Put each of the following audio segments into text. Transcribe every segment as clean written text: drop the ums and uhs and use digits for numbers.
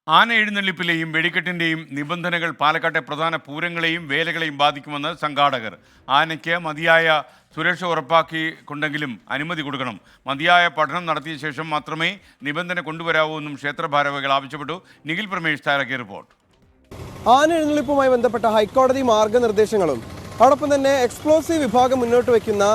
ആന എഴുന്നള്ളിപ്പിലെയും വെടിക്കെട്ടിന്റെയും നിബന്ധനകൾ പാലക്കാട്ടെ പ്രധാന പൂരങ്ങളെയും വേലകളെയും ബാധിക്കുമെന്ന് സംഘാടകർ. ആനയ്ക്ക് മതിയായ സുരക്ഷ ഉറപ്പാക്കിക്കൊണ്ടെങ്കിലും അനുമതി കൊടുക്കണം. മതിയായ പഠനം നടത്തിയ ശേഷം മാത്രമേ നിബന്ധന കൊണ്ടുവരാവൂ എന്നും ക്ഷേത്ര ഭാരവാഹികൾ ആവശ്യപ്പെട്ടു. നിഖിൽ പ്രമേഷ് തയ്യാറാക്കിയ റിപ്പോർട്ട്. ആന എഴുന്നള്ളിപ്പുമായി ബന്ധപ്പെട്ട ഹൈക്കോടതി മാർഗനിർദ്ദേശങ്ങളും അതോടൊപ്പം തന്നെ എക്സ്പ്ലോസീവ് വിഭാഗം മുന്നോട്ട് വയ്ക്കുന്ന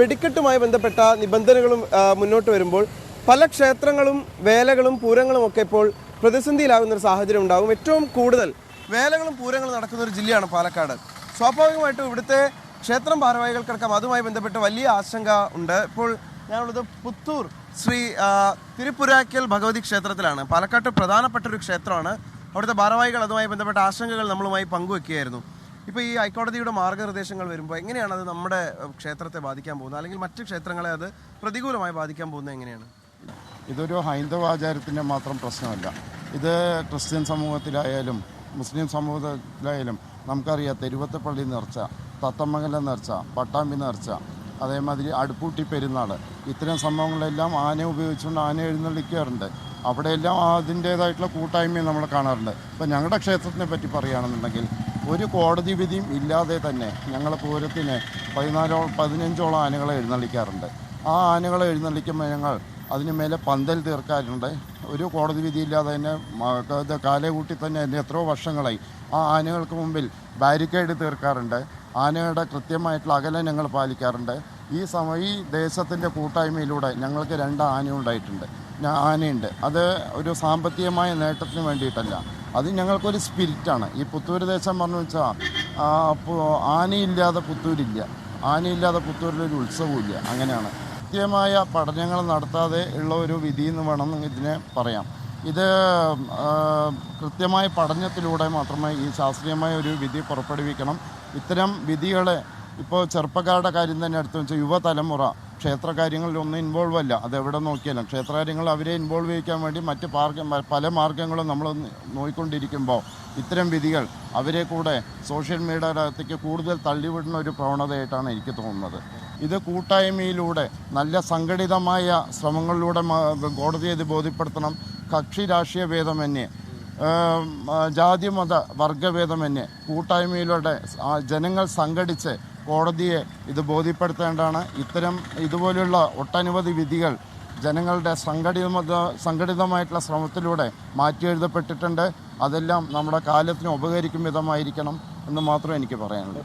വെടിക്കെട്ടുമായി ബന്ധപ്പെട്ട നിബന്ധനകളും മുന്നോട്ട് വരുമ്പോൾ പല ക്ഷേത്രങ്ങളും വേലകളും പൂരങ്ങളും ഒക്കെ ഇപ്പോൾ പ്രതിസന്ധിയിലാകുന്ന ഒരു സാഹചര്യം ഉണ്ടാകും. ഏറ്റവും കൂടുതൽ വേലകളും പൂരങ്ങളും നടക്കുന്ന ഒരു ജില്ലയാണ് പാലക്കാട്. സ്വാഭാവികമായിട്ടും ഇവിടുത്തെ ക്ഷേത്രം ഭാരവാഹികൾക്കടക്കം അതുമായി ബന്ധപ്പെട്ട് വലിയ ആശങ്ക ഉണ്ട്. ഇപ്പോൾ ഞാനുള്ളത് പുത്തൂർ ശ്രീ തിരുപ്പുരാക്കൽ ഭഗവതി ക്ഷേത്രത്തിലാണ്. പാലക്കാട്ട് പ്രധാനപ്പെട്ട ഒരു ക്ഷേത്രമാണ്. അവിടുത്തെ ഭാരവാഹികൾ അതുമായി ബന്ധപ്പെട്ട ആശങ്കകൾ നമ്മളുമായി പങ്കുവെക്കുകയായിരുന്നു. ഇപ്പോൾ ഈ ഹൈക്കോടതിയുടെ മാർഗ്ഗനിർദ്ദേശങ്ങൾ വരുമ്പോൾ എങ്ങനെയാണ് അത് നമ്മുടെ ക്ഷേത്രത്തെ ബാധിക്കാൻ പോകുന്നത്, അല്ലെങ്കിൽ മറ്റ് ക്ഷേത്രങ്ങളെ അത് പ്രതികൂലമായി ബാധിക്കാൻ പോകുന്നത് എങ്ങനെയാണ്? ഇതൊരു ഹൈന്ദവ ആചാരത്തിൻ്റെ മാത്രം പ്രശ്നമല്ല. ഇത് ക്രിസ്ത്യൻ സമൂഹത്തിലായാലും മുസ്ലിം സമൂഹത്തിലായാലും നമുക്കറിയാം. തെരുവത്തപ്പള്ളി നേർച്ച, തത്തമംഗലം നേർച്ച, പട്ടാമ്പി നേർച്ച, അതേമാതിരി അടുപ്പൂട്ടി പെരുന്നാൾ, ഇത്തരം സംഭവങ്ങളെല്ലാം ആന ഉപയോഗിച്ചുകൊണ്ട് ആന എഴുന്നള്ളിക്കാറുണ്ട്. അവിടെയെല്ലാം അതിൻ്റേതായിട്ടുള്ള കൂട്ടായ്മയും നമ്മൾ കാണാറുണ്ട്. ഇപ്പോൾ ഞങ്ങളുടെ ക്ഷേത്രത്തിനെ പറ്റി പറയുകയാണെന്നുണ്ടെങ്കിൽ ഒരു കോടതി വിധിയും ഇല്ലാതെ തന്നെ ഞങ്ങൾ പൂരത്തിന് 15ഓളം ആനകളെ എഴുന്നള്ളിക്കാറുണ്ട്. ആ ആനകളെ എഴുന്നള്ളിക്കുമ്പോൾ ഞങ്ങൾ അതിന് മേലെ പന്തൽ തീർക്കാറുണ്ട്. ഒരു കോടതി വിധിയില്ലാതെ തന്നെ കാലകൂട്ടി തന്നെ എത്രയോ വർഷങ്ങളായി ആ ആനകൾക്ക് മുമ്പിൽ ബാരിക്കേഡ് തീർക്കാറുണ്ട്. ആനയുടെ കൃത്യമായിട്ടുള്ള അകലം ഞങ്ങൾ പാലിക്കാറുണ്ട്. ഈ ദേശത്തിൻ്റെ കൂട്ടായ്മയിലൂടെ ഞങ്ങൾക്ക് 2 ആനയുണ്ട്. അത് ഒരു സാമ്പത്തികമായ നേട്ടത്തിന് വേണ്ടിയിട്ടല്ല, അത് ഞങ്ങൾക്കൊരു സ്പിരിറ്റാണ്. ഈ പുത്തൂർ ദേശം പറഞ്ഞു വെച്ചാൽ ആനയില്ലാതെ പുത്തൂരില്ല, ആനയില്ലാതെ പുത്തൂരിലൊരു ഉത്സവമില്ല. അങ്ങനെയാണ്. കൃത്യമായ പഠനങ്ങൾ നടത്താതെ ഉള്ള ഒരു വിധി എന്ന് വേണം ഇതിനെ പറയാം. ഇത് കൃത്യമായ പഠനത്തിലൂടെ മാത്രമേ ഈ ശാസ്ത്രീയമായ ഒരു വിധി പുറപ്പെടുവിക്കണം. ഇത്തരം വിധികളെ ഇപ്പോൾ ചെറുപ്പക്കാരുടെ കാര്യം തന്നെ എടുത്തു വെച്ചാൽ യുവതലമുറ ക്ഷേത്രകാര്യങ്ങളിലൊന്നും ഇൻവോൾവ് അല്ല. അതെവിടെ നോക്കിയാലും ക്ഷേത്രകാര്യങ്ങൾ അവരെ ഇൻവോൾവ് ചെയ്യിക്കാൻ വേണ്ടി മറ്റ് പല മാർഗ്ഗങ്ങളും നമ്മൾ നോക്കിക്കൊണ്ടിരിക്കുമ്പോൾ ഇത്തരം വിധികൾ അവരെ കൂടെ സോഷ്യൽ മീഡിയയിലേക്ക് കൂടുതൽ തള്ളിവിടുന്ന ഒരു പ്രവണതയായിട്ടാണ് എനിക്ക് തോന്നുന്നത്. ഇത് കൂട്ടായ്മയിലൂടെ നല്ല സംഘടിതമായ ശ്രമങ്ങളിലൂടെ കോടതിയെ ഇത് ബോധ്യപ്പെടുത്തണം. കക്ഷി രാഷ്ട്രീയ ഭേദമന്യേ, ജാതി മത വർഗഭേദമന്യേ കൂട്ടായ്മയിലൂടെ ജനങ്ങൾ സംഘടിച്ച് കോടതിയെ ഇത് ബോധ്യപ്പെടുത്തേണ്ടതാണ്. ഇതുപോലുള്ള ഒട്ടനവധി വിധികൾ ജനങ്ങളുടെ സംഘടിതമായിട്ടുള്ള ശ്രമത്തിലൂടെ മാറ്റിയെഴുതപ്പെട്ടിട്ടുണ്ട്. അതെല്ലാം നമ്മുടെ കാലത്തിന് ഉപകരിക്കും വിധമായിരിക്കണം എന്ന് മാത്രമേ എനിക്ക് പറയാനുള്ളൂ.